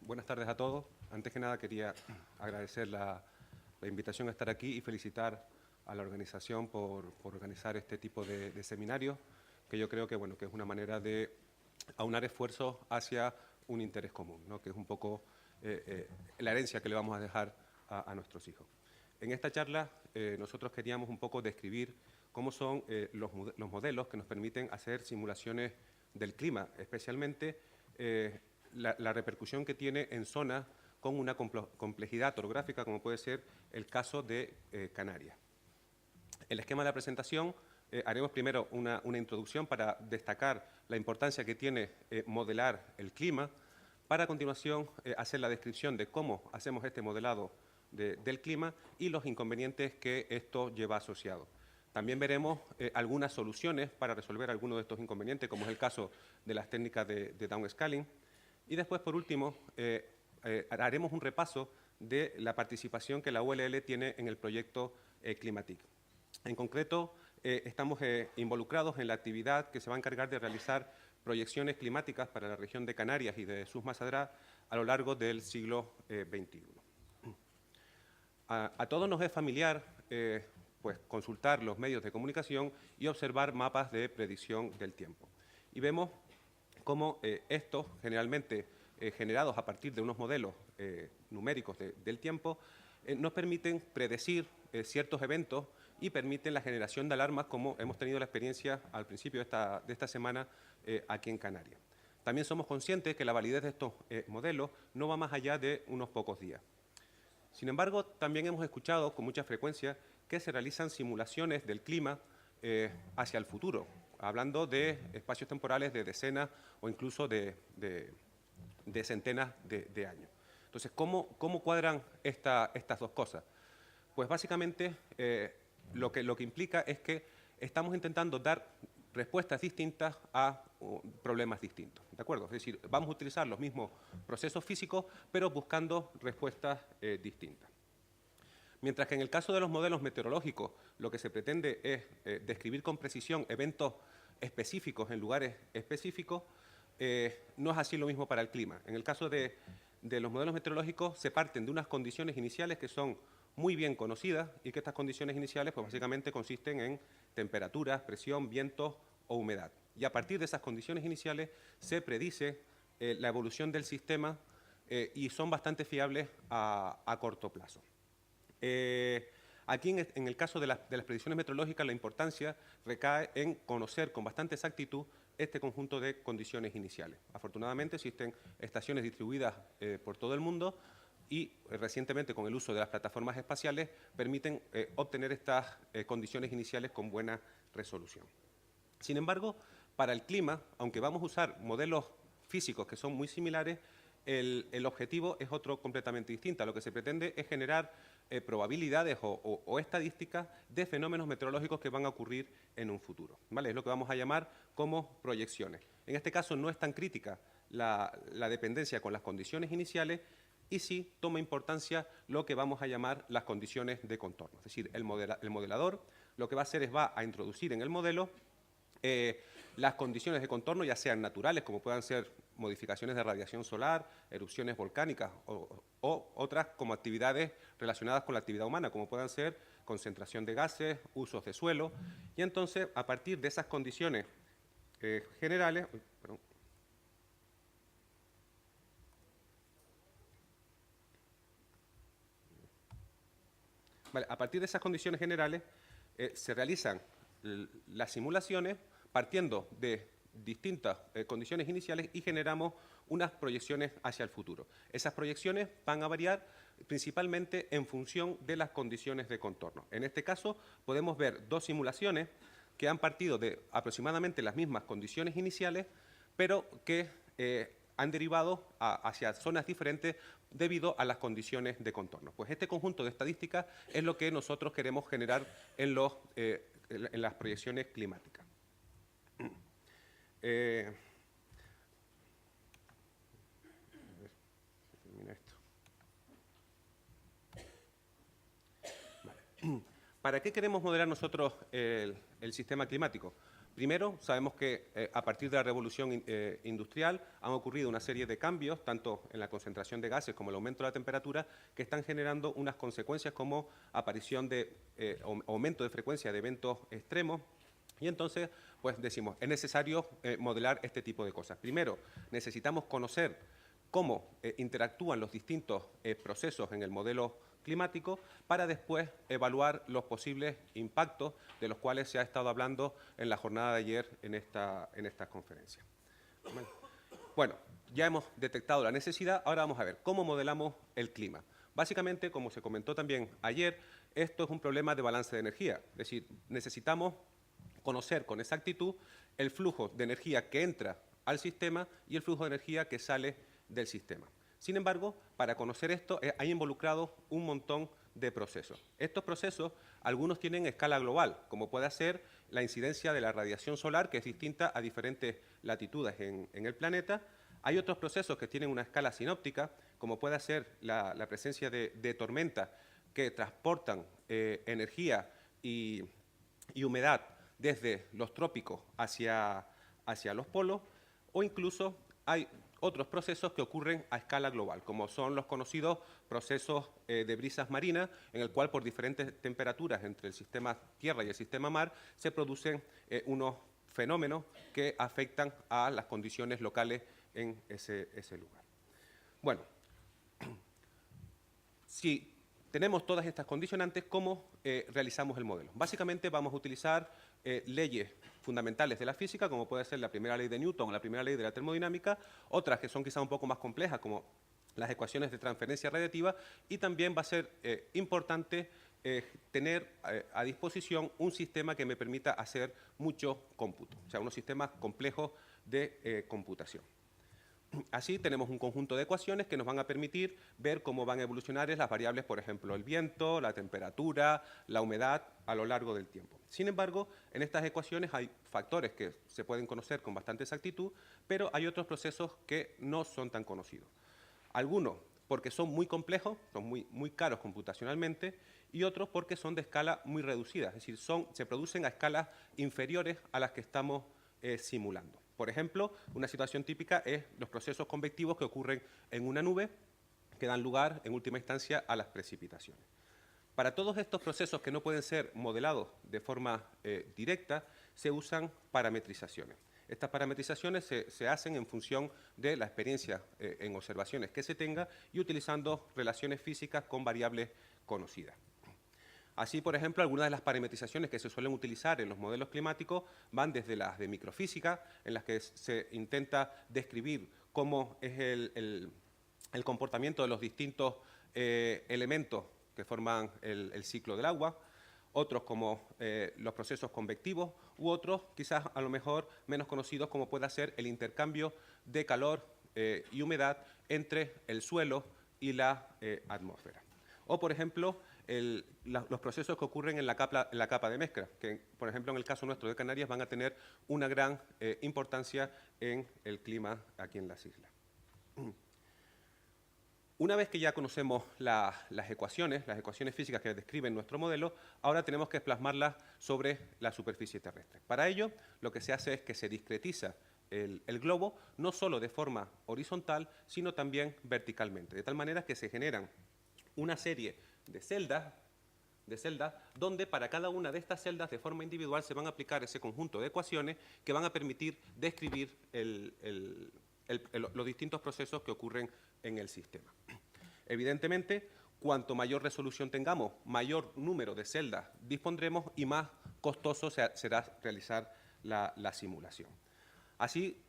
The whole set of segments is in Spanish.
Buenas tardes a todos. Antes que nada quería agradecer la invitación a estar aquí y felicitar a la organización por organizar este tipo de seminarios, que yo creo que, bueno, que es una manera de aunar esfuerzos hacia un interés común, ¿no? Que es un poco la herencia que le vamos a dejar a nuestros hijos. En esta charla nosotros queríamos un poco describir cómo son los modelos que nos permiten hacer simulaciones del clima, especialmente la repercusión que tiene en zonas con una complejidad orográfica, como puede ser el caso de Canarias. El esquema de la presentación, haremos primero una introducción para destacar la importancia que tiene modelar el clima, para a continuación hacer la descripción de cómo hacemos este modelado del clima y los inconvenientes que esto lleva asociado. También veremos algunas soluciones para resolver algunos de estos inconvenientes, como es el caso de las técnicas de downscaling. Y después, por último, haremos un repaso de la participación que la ULL tiene en el proyecto Climatic. En concreto, estamos involucrados en la actividad que se va a encargar de realizar proyecciones climáticas para la región de Canarias y de sus Massadrá a lo largo del siglo XXI. A todos nos es familiar pues, consultar los medios de comunicación y observar mapas de predicción del tiempo. Y vemos cómo estos, generalmente generados a partir de unos modelos numéricos del tiempo, nos permiten predecir ciertos eventos y permiten la generación de alarmas, como hemos tenido la experiencia al principio de esta semana aquí en Canarias. También somos conscientes que la validez de estos modelos no va más allá de unos pocos días. Sin embargo, también hemos escuchado con mucha frecuencia que se realizan simulaciones del clima hacia el futuro, hablando de espacios temporales de decenas o incluso de centenas de años. Entonces, ¿cómo cuadran estas dos cosas? Pues básicamente lo que implica es que estamos intentando dar respuestas distintas a problemas distintos, ¿de acuerdo? Es decir, vamos a utilizar los mismos procesos físicos, pero buscando respuestas distintas. Mientras que en el caso de los modelos meteorológicos, lo que se pretende es describir con precisión eventos específicos en lugares específicos, no es así lo mismo para el clima. En el caso de los modelos meteorológicos se parten de unas condiciones iniciales que son muy bien conocidas y que estas condiciones iniciales pues, básicamente consisten en temperaturas, presión, vientos o humedad. Y a partir de esas condiciones iniciales se predice la evolución del sistema y son bastante fiables a corto plazo. Aquí en el caso de las predicciones meteorológicas la importancia recae en conocer con bastante exactitud este conjunto de condiciones iniciales. Afortunadamente existen estaciones distribuidas por todo el mundo y recientemente con el uso de las plataformas espaciales permiten obtener estas condiciones iniciales con buena resolución. Sin embargo, para el clima, aunque vamos a usar modelos físicos que son muy similares, el objetivo es otro completamente distinto. Lo que se pretende es generar probabilidades o estadísticas de fenómenos meteorológicos que van a ocurrir en un futuro, ¿vale? Es lo que vamos a llamar como proyecciones. En este caso no es tan crítica la dependencia con las condiciones iniciales y sí toma importancia lo que vamos a llamar las condiciones de contorno. Es decir, el modelador lo que va a hacer es va a introducir en el modelo las condiciones de contorno, ya sean naturales, como puedan ser modificaciones de radiación solar, erupciones volcánicas o otras como actividades relacionadas con la actividad humana, como puedan ser concentración de gases, usos de suelo. Y entonces, a partir de esas condiciones generales... Vale, a partir de esas condiciones generales se realizan las simulaciones partiendo de distintas condiciones iniciales y generamos unas proyecciones hacia el futuro. Esas proyecciones van a variar principalmente en función de las condiciones de contorno. En este caso podemos ver dos simulaciones que han partido de aproximadamente las mismas condiciones iniciales, pero que han derivado hacia zonas diferentes debido a las condiciones de contorno. Pues este conjunto de estadísticas es lo que nosotros queremos generar en las proyecciones climáticas. ¿Para qué queremos modelar nosotros el sistema climático? Primero, sabemos que a partir de la revolución industrial han ocurrido una serie de cambios, tanto en la concentración de gases como el aumento de la temperatura, que están generando unas consecuencias como aparición de aumento de frecuencia de eventos extremos. Y entonces, pues decimos, es necesario modelar este tipo de cosas. Primero, necesitamos conocer cómo interactúan los distintos procesos en el modelo climático para después evaluar los posibles impactos de los cuales se ha estado hablando en la jornada de ayer en esta conferencia. Bueno, ya hemos detectado la necesidad, ahora vamos a ver cómo modelamos el clima. Básicamente, como se comentó también ayer, esto es un problema de balance de energía, es decir, necesitamos conocer con exactitud el flujo de energía que entra al sistema y el flujo de energía que sale del sistema. Sin embargo, para conocer esto hay involucrado un montón de procesos. Estos procesos, algunos tienen escala global, como puede ser la incidencia de la radiación solar, que es distinta a diferentes latitudes en el planeta. Hay otros procesos que tienen una escala sinóptica, como puede ser la presencia de tormentas que transportan energía y humedad desde los trópicos hacia los polos, o incluso hay otros procesos que ocurren a escala global, como son los conocidos procesos de brisas marinas, en el cual por diferentes temperaturas entre el sistema tierra y el sistema mar se producen unos fenómenos que afectan a las condiciones locales en ese lugar. Bueno, si tenemos todas estas condicionantes, ¿cómo realizamos el modelo? Básicamente vamos a utilizar leyes fundamentales de la física, como puede ser la primera ley de Newton o la primera ley de la termodinámica, otras que son quizá un poco más complejas, como las ecuaciones de transferencia radiativa, y también va a ser importante tener a disposición un sistema que me permita hacer mucho cómputo, o sea, unos sistemas complejos de computación. Así tenemos un conjunto de ecuaciones que nos van a permitir ver cómo van a evolucionar las variables, por ejemplo, el viento, la temperatura, la humedad a lo largo del tiempo. Sin embargo, en estas ecuaciones hay factores que se pueden conocer con bastante exactitud, pero hay otros procesos que no son tan conocidos. Algunos porque son muy complejos, son muy caros computacionalmente, y otros porque son de escala muy reducida, es decir, se producen a escalas inferiores a las que estamos simulando. Por ejemplo, una situación típica es los procesos convectivos que ocurren en una nube, que dan lugar, en última instancia, a las precipitaciones. Para todos estos procesos que no pueden ser modelados de forma directa, se usan parametrizaciones. Estas parametrizaciones se hacen en función de la experiencia en observaciones que se tenga y utilizando relaciones físicas con variables conocidas. Así, por ejemplo, algunas de las parametrizaciones que se suelen utilizar en los modelos climáticos van desde las de microfísica, en las que se intenta describir cómo es el comportamiento de los distintos elementos que forman el ciclo del agua, otros como los procesos convectivos, u otros quizás a lo mejor menos conocidos como pueda ser el intercambio de calor y humedad entre el suelo y la atmósfera. O, por ejemplo, los procesos que ocurren en la capa de mezcla, que, por ejemplo, en el caso nuestro de Canarias, van a tener una gran importancia en el clima aquí en las islas. Una vez que ya conocemos las ecuaciones físicas que describen nuestro modelo, ahora tenemos que plasmarlas sobre la superficie terrestre. Para ello, lo que se hace es que se discretiza el globo, no solo de forma horizontal, sino también verticalmente, de tal manera que se generan una serie de celdas, donde para cada una de estas celdas de forma individual se van a aplicar ese conjunto de ecuaciones que van a permitir describir los distintos procesos que ocurren en el sistema. Evidentemente, cuanto mayor resolución tengamos, mayor número de celdas dispondremos y más costoso será realizar la simulación. Así,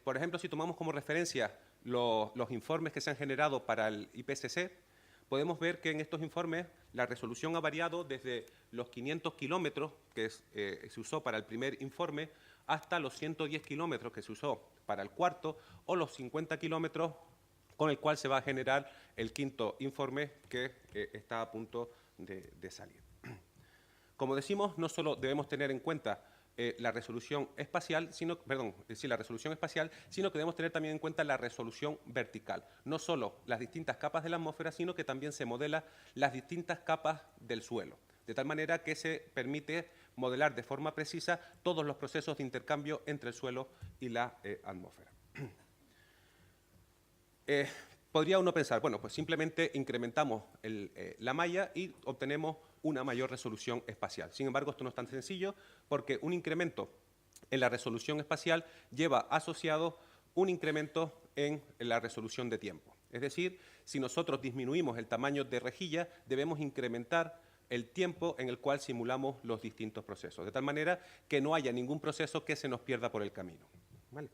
por ejemplo, si tomamos como referencia los informes que se han generado para el IPCC, podemos ver que en estos informes la resolución ha variado desde los 500 kilómetros que se usó para el primer informe hasta los 110 kilómetros que se usó para el cuarto o los 50 kilómetros con el cual se va a generar el quinto informe que está a punto de salir. Como decimos, no solo debemos tener en cuenta la resolución espacial, sino que debemos tener también en cuenta la resolución vertical. No solo las distintas capas de la atmósfera, sino que también se modela las distintas capas del suelo, de tal manera que se permite modelar de forma precisa todos los procesos de intercambio entre el suelo y la atmósfera. Podría uno pensar, bueno, pues simplemente incrementamos la malla y obtenemos una mayor resolución espacial. Sin embargo, esto no es tan sencillo porque un incremento en la resolución espacial lleva asociado un incremento en la resolución de tiempo. Es decir, si nosotros disminuimos el tamaño de rejilla, debemos incrementar el tiempo en el cual simulamos los distintos procesos, de tal manera que no haya ningún proceso que se nos pierda por el camino. ¿Vale?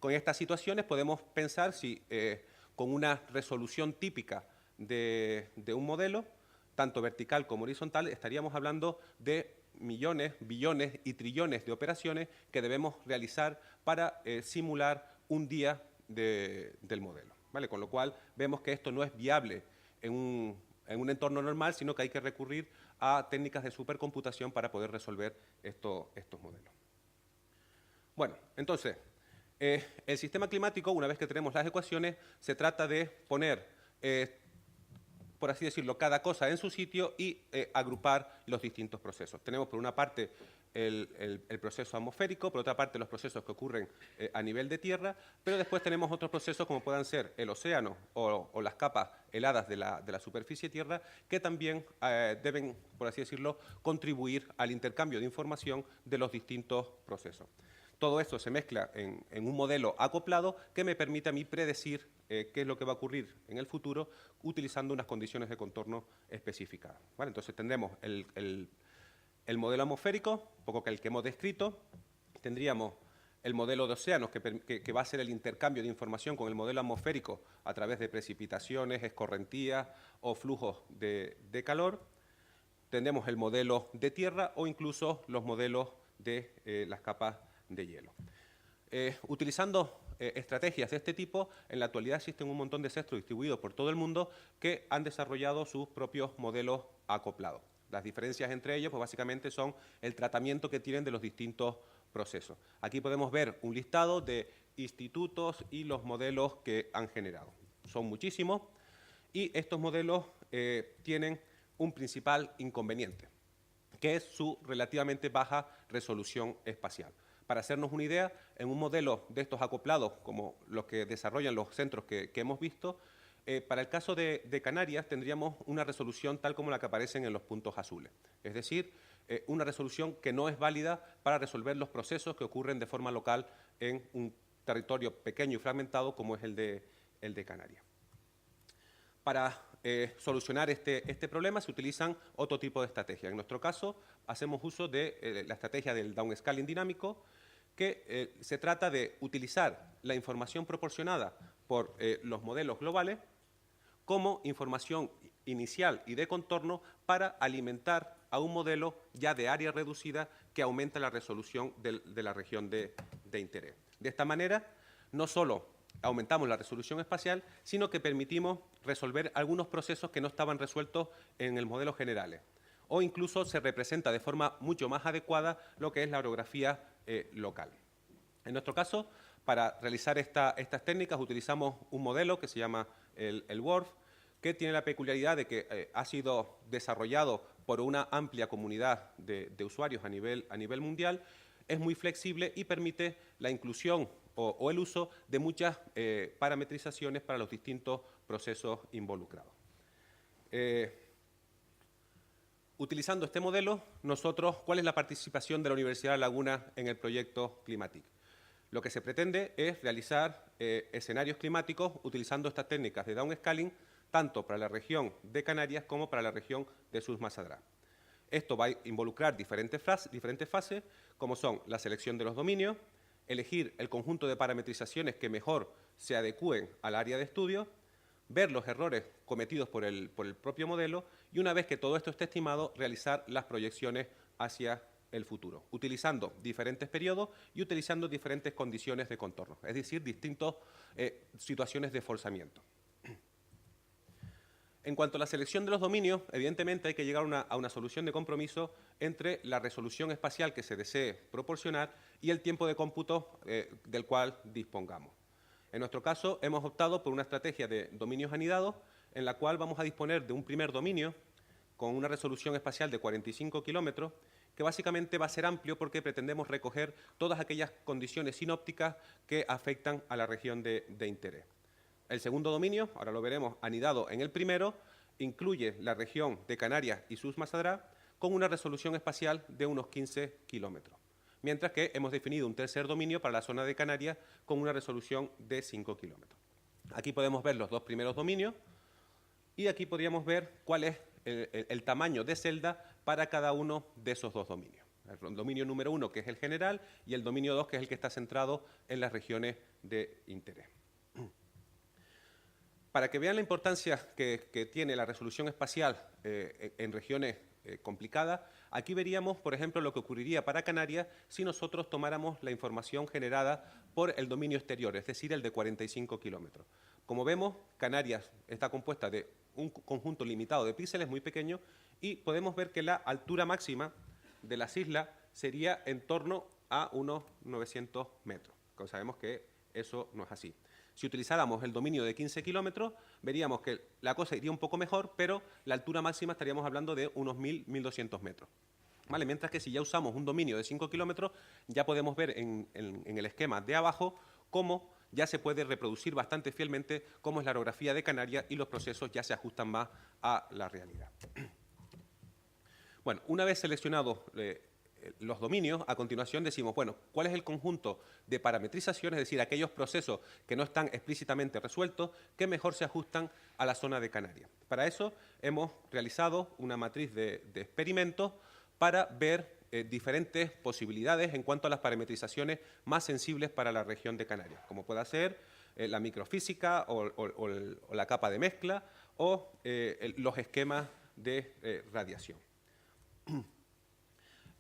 Con estas situaciones podemos pensar si con una resolución típica de un modelo, tanto vertical como horizontal, estaríamos hablando de millones, billones y trillones de operaciones que debemos realizar para simular un día del modelo. ¿Vale? Con lo cual vemos que esto no es viable en un entorno normal, sino que hay que recurrir a técnicas de supercomputación para poder resolver estos modelos. Bueno, entonces, el sistema climático, una vez que tenemos las ecuaciones, se trata de poner, por así decirlo, cada cosa en su sitio y agrupar los distintos procesos. Tenemos, por una parte, el proceso atmosférico, por otra parte, los procesos que ocurren a nivel de tierra, pero después tenemos otros procesos como puedan ser el océano o las capas heladas de la superficie tierra, que también deben, por así decirlo, contribuir al intercambio de información de los distintos procesos. Todo esto se mezcla en un modelo acoplado que me permite a mí predecir qué es lo que va a ocurrir en el futuro utilizando unas condiciones de contorno especificadas. ¿Vale? Entonces tendremos el modelo atmosférico, un poco que el que hemos descrito, tendríamos el modelo de océanos que va a ser el intercambio de información con el modelo atmosférico a través de precipitaciones, escorrentías o flujos de calor. Tendremos el modelo de tierra o incluso los modelos de las capas de hielo. Utilizando estrategias de este tipo, en la actualidad existen un montón de centros distribuidos por todo el mundo que han desarrollado sus propios modelos acoplados. Las diferencias entre ellos, pues básicamente son el tratamiento que tienen de los distintos procesos. Aquí podemos ver un listado de institutos y los modelos que han generado. Son muchísimos y estos modelos tienen un principal inconveniente, que es su relativamente baja resolución espacial. Para hacernos una idea, en un modelo de estos acoplados, como los que desarrollan los centros que hemos visto, para el caso de Canarias tendríamos una resolución tal como la que aparecen en los puntos azules. Es decir, una resolución que no es válida para resolver los procesos que ocurren de forma local en un territorio pequeño y fragmentado como es el de Canarias. Para solucionar este problema se utilizan otro tipo de estrategias. En nuestro caso, hacemos uso de la estrategia del downscaling dinámico, que se trata de utilizar la información proporcionada por los modelos globales como información inicial y de contorno para alimentar a un modelo ya de área reducida que aumenta la resolución de la región de interés. De esta manera, no solo aumentamos la resolución espacial, sino que permitimos resolver algunos procesos que no estaban resueltos en el modelo general. O incluso se representa de forma mucho más adecuada lo que es la orografía local. En nuestro caso, para realizar estas técnicas utilizamos un modelo que se llama el WRF, que tiene la peculiaridad de que ha sido desarrollado por una amplia comunidad de usuarios a nivel mundial, es muy flexible y permite la inclusión o el uso de muchas parametrizaciones para los distintos procesos involucrados. Utilizando este modelo, ¿cuál es la participación de la Universidad de La Laguna en el proyecto Climatic? Lo que se pretende es realizar escenarios climáticos utilizando estas técnicas de downscaling tanto para la región de Canarias como para la región de Sumatra. Esto va a involucrar diferentes fases, como son la selección de los dominios, elegir el conjunto de parametrizaciones que mejor se adecúen al área de estudio, ver los errores cometidos por el propio modelo y, una vez que todo esto esté estimado, realizar las proyecciones hacia el futuro, utilizando diferentes periodos y utilizando diferentes condiciones de contorno, es decir, distintas situaciones de forzamiento. En cuanto a la selección de los dominios, evidentemente hay que llegar a una solución de compromiso entre la resolución espacial que se desee proporcionar y el tiempo de cómputo del cual dispongamos. En nuestro caso, hemos optado por una estrategia de dominios anidados, en la cual vamos a disponer de un primer dominio con una resolución espacial de 45 kilómetros que básicamente va a ser amplio porque pretendemos recoger todas aquellas condiciones sinópticas que afectan a la región de interés. El segundo dominio, ahora lo veremos anidado en el primero, incluye la región de Canarias y sus Massadrá con una resolución espacial de unos 15 kilómetros, mientras que hemos definido un tercer dominio para la zona de Canarias con una resolución de 5 kilómetros. Aquí podemos ver los dos primeros dominios y aquí podríamos ver cuál es el tamaño de celda para cada uno de esos dos dominios. El dominio número 1, que es el general, y el dominio 2, que es el que está centrado en las regiones de interés. Para que vean la importancia que tiene la resolución espacial en regiones complicadas, aquí veríamos, por ejemplo, lo que ocurriría para Canarias si nosotros tomáramos la información generada por el dominio exterior, es decir, el de 45 kilómetros. Como vemos, Canarias está compuesta de un conjunto limitado de píxeles muy pequeño y podemos ver que la altura máxima de las islas sería en torno a unos 900 metros. Como sabemos que eso no es así. Si utilizáramos el dominio de 15 kilómetros, veríamos que la cosa iría un poco mejor, pero la altura máxima estaríamos hablando de unos 1.000, 1.200 metros. ¿Vale? Mientras que si ya usamos un dominio de 5 kilómetros, ya podemos ver en el esquema de abajo cómo ya se puede reproducir bastante fielmente cómo es la orografía de Canarias y los procesos ya se ajustan más a la realidad. Bueno, una vez seleccionados los dominios, a continuación decimos, bueno, ¿cuál es el conjunto de parametrización, es decir, aquellos procesos que no están explícitamente resueltos, que mejor se ajustan a la zona de Canarias? Para eso hemos realizado una matriz de experimentos para ver diferentes posibilidades en cuanto a las parametrizaciones más sensibles para la región de Canarias, como pueda ser la microfísica o la capa de mezcla o los esquemas de radiación.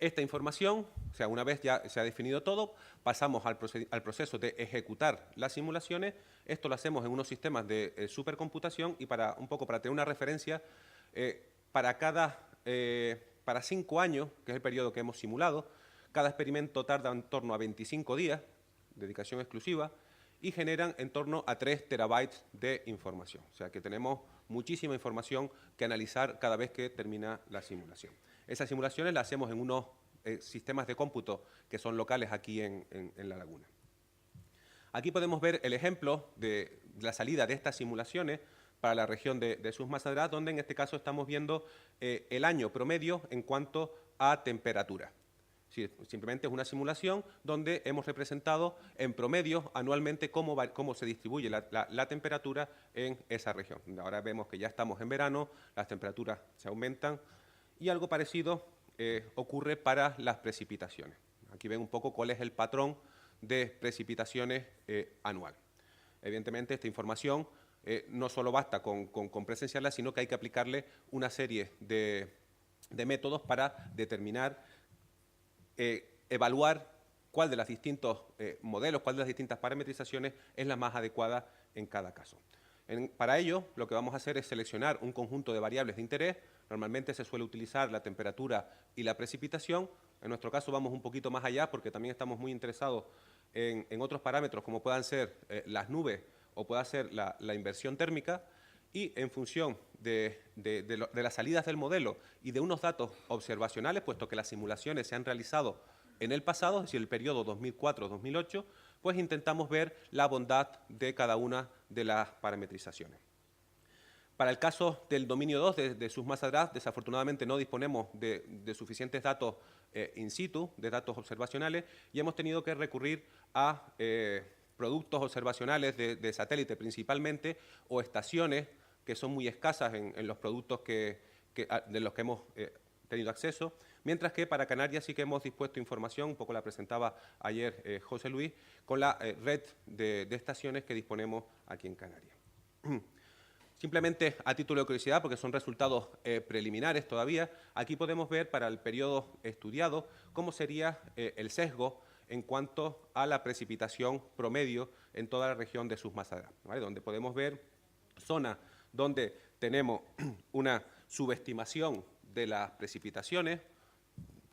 Esta información, o sea, una vez ya se ha definido todo, pasamos al proceso de ejecutar las simulaciones. Esto lo hacemos en unos sistemas de supercomputación y para tener una referencia, para 5 años, que es el periodo que hemos simulado, cada experimento tarda en torno a 25 días, dedicación exclusiva, y generan en torno a 3 terabytes de información. O sea que tenemos muchísima información que analizar cada vez que termina la simulación. Esas simulaciones las hacemos en unos sistemas de cómputo que son locales aquí en La Laguna. Aquí podemos ver el ejemplo de la salida de estas simulaciones para la región de sus Massadrá, donde en este caso estamos viendo el año promedio en cuanto a temperatura. Sí, simplemente es una simulación donde hemos representado en promedio anualmente cómo se distribuye la temperatura en esa región. Ahora vemos que ya estamos en verano, las temperaturas se aumentan y algo parecido ocurre para las precipitaciones. Aquí ven un poco cuál es el patrón de precipitaciones anual. Evidentemente, esta información no solo basta con presenciarla, sino que hay que aplicarle una serie de métodos para determinar, evaluar cuál de los distintos modelos, cuál de las distintas parametrizaciones es la más adecuada en cada caso. Para ello, lo que vamos a hacer es seleccionar un conjunto de variables de interés. Normalmente se suele utilizar la temperatura y la precipitación. En nuestro caso vamos un poquito más allá porque también estamos muy interesados en otros parámetros como puedan ser las nubes o pueda ser la inversión térmica, y en función de las salidas del modelo y de unos datos observacionales, puesto que las simulaciones se han realizado en el pasado, es decir, el periodo 2004-2008, pues intentamos ver la bondad de cada una de las parametrizaciones. Para el caso del dominio 2 de sus Massadrá, desafortunadamente no disponemos de suficientes datos in situ, de datos observacionales, y hemos tenido que recurrir a productos observacionales de satélite principalmente, o estaciones que son muy escasas en los productos de los que hemos tenido acceso, mientras que para Canarias sí que hemos dispuesto información, un poco la presentaba ayer José Luis, con la red de estaciones que disponemos aquí en Canarias. Simplemente a título de curiosidad, porque son resultados preliminares todavía, aquí podemos ver para el periodo estudiado cómo sería el sesgo en cuanto a la precipitación promedio en toda la región de sus Massadrá, ¿vale? Donde podemos ver zonas donde tenemos una subestimación de las precipitaciones,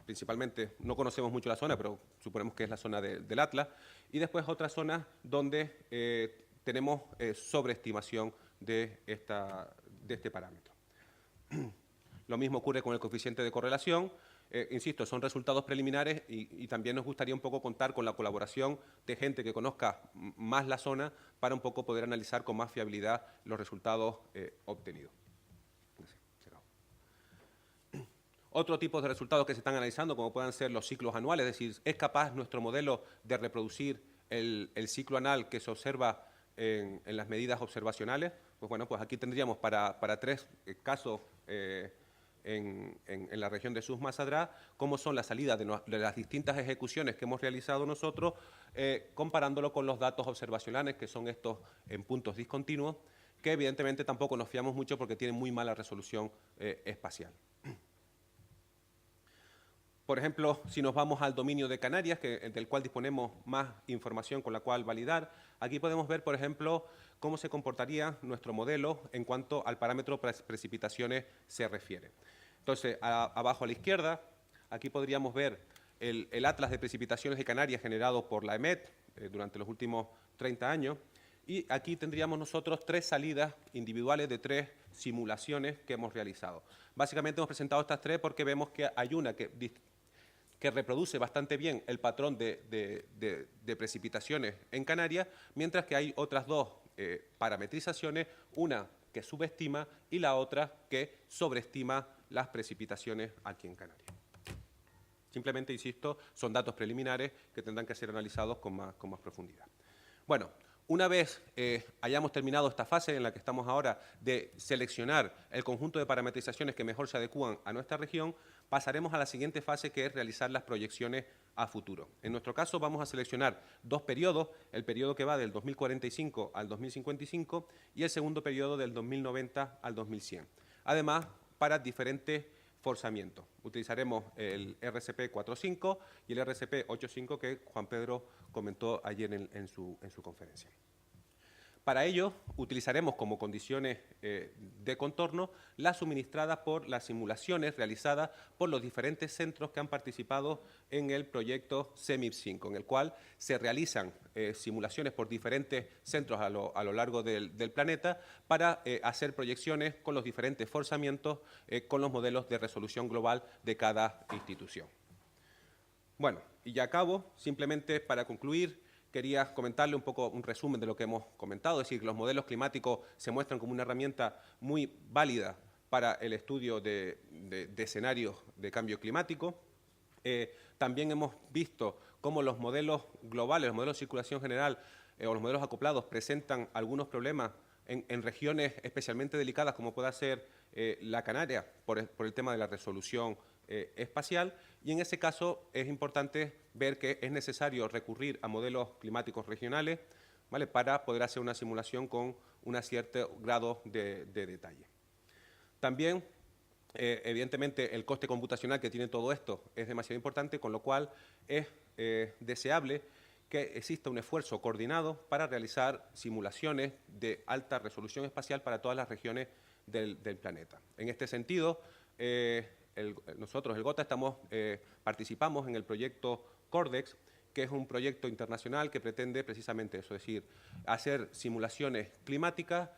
principalmente, no conocemos mucho la zona, pero suponemos que es la zona del Atlas, y después otras zonas donde tenemos sobreestimación de este parámetro. Lo mismo ocurre con el coeficiente de correlación, insisto, son resultados preliminares y también nos gustaría un poco contar con la colaboración de gente que conozca más la zona para un poco poder analizar con más fiabilidad los resultados obtenidos. Otro tipo de resultados que se están analizando, como puedan ser los ciclos anuales, es decir, ¿es capaz nuestro modelo de reproducir el ciclo anual que se observa en las medidas observacionales? Pues bueno, pues aquí tendríamos para 3 casos en la región de Souss-Massa-Drâa, cómo son las salidas de las distintas ejecuciones que hemos realizado nosotros, comparándolo con los datos observacionales, que son estos en puntos discontinuos, que evidentemente tampoco nos fiamos mucho porque tienen muy mala resolución espacial. Por ejemplo, si nos vamos al dominio de Canarias, del cual disponemos más información con la cual validar, aquí podemos ver, por ejemplo, cómo se comportaría nuestro modelo en cuanto al parámetro precipitaciones se refiere. Entonces, abajo a la izquierda, aquí podríamos ver el atlas de precipitaciones de Canarias generado por la EMET durante los últimos 30 años, y aquí tendríamos nosotros 3 salidas individuales de 3 simulaciones que hemos realizado. Básicamente hemos presentado estas 3 porque vemos que hay una que reproduce bastante bien el patrón de precipitaciones en Canarias, mientras que hay otras 2 parametrizaciones, una que subestima y la otra que sobreestima las precipitaciones aquí en Canarias. Simplemente, insisto, son datos preliminares que tendrán que ser analizados con más profundidad. Bueno, una vez hayamos terminado esta fase en la que estamos ahora de seleccionar el conjunto de parametrizaciones que mejor se adecúan a nuestra región, pasaremos a la siguiente fase, que es realizar las proyecciones a futuro. En nuestro caso vamos a seleccionar 2 periodos, el periodo que va del 2045 al 2055 y el segundo periodo del 2090 al 2100. Además, para diferentes forzamientos. Utilizaremos el RCP 4.5 y el RCP 8.5 que Juan Pedro comentó ayer en su conferencia. Para ello, utilizaremos como condiciones de contorno las suministradas por las simulaciones realizadas por los diferentes centros que han participado en el proyecto CEMIP5, en el cual se realizan simulaciones por diferentes centros a lo largo del planeta para hacer proyecciones con los diferentes forzamientos con los modelos de resolución global de cada institución. Bueno, y ya acabo, simplemente para concluir, quería comentarle un poco un resumen de lo que hemos comentado, es decir, que los modelos climáticos se muestran como una herramienta muy válida para el estudio de escenarios de cambio climático. También hemos visto cómo los modelos globales, los modelos de circulación general o los modelos acoplados presentan algunos problemas en regiones especialmente delicadas, como pueda ser la Canaria, por el tema de la resolución espacial, y en ese caso es importante ver que es necesario recurrir a modelos climáticos regionales, ¿vale?, para poder hacer una simulación con un cierto grado de detalle. También, evidentemente, el coste computacional que tiene todo esto es demasiado importante, con lo cual es deseable que exista un esfuerzo coordinado para realizar simulaciones de alta resolución espacial para todas las regiones del planeta. En este sentido, nosotros, el GOTA, participamos en el proyecto CORDEX, que es un proyecto internacional que pretende precisamente eso, es decir, hacer simulaciones climáticas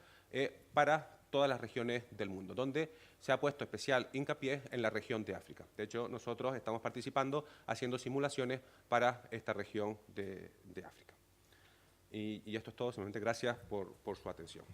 para todas las regiones del mundo, donde se ha puesto especial hincapié en la región de África. De hecho, nosotros estamos participando haciendo simulaciones para esta región de África. Y esto es todo, simplemente gracias por su atención.